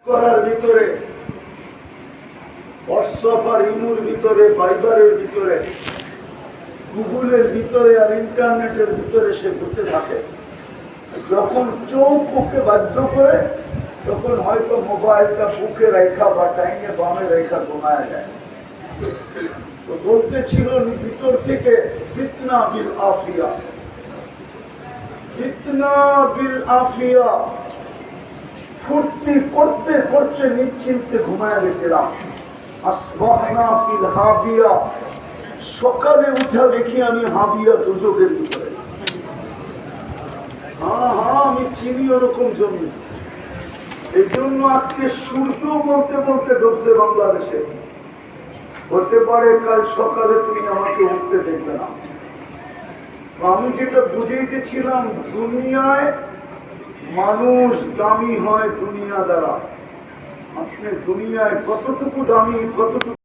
করার ভিতরে, হোয়াটসঅ্যাপ আর ইমুর ভিতরে, ফাইবারের ভিতরে, গুগলের ভিতরে আর ইন্টারনেটের ভিতরে সে ঘুরতে থাকে। যখন চোখ ওকে বাধ্য করে তখন হয়তো মোবাইলটা বুকে রেখা বা টাইমে বামে রেখা ঘুমায় যায়। তো বলতেছিল ভিতর থেকে ফিতনা বিল আফিয়া, ফিতনা বিল আফিয়া। ফুর্তি করতে করতে নিশ্চিন্তে ঘুমায় গেছিলাম। আসবাহনা ফিল হাবিয়া, সকালে উঠা দেখি আমি হাবিয়া দুজকের ভিতরে। হ্যাঁ হ্যাঁ, আমি চিনি ওরকম জমি। এই জন্য আজকে সূর্য বলতে বলতে ঢুকছে বাংলাদেশে। হতে পারে কাল সকালে তুমি আমাকে উঠতে দেখবে না। আমি যেটা বুঝাইতেছিলাম, দুনিয়ায় মানুষ দামি হয় দুনিয়া দ্বারা। আপনি দুনিয়ায় কতটুকু দামি, কতটুকু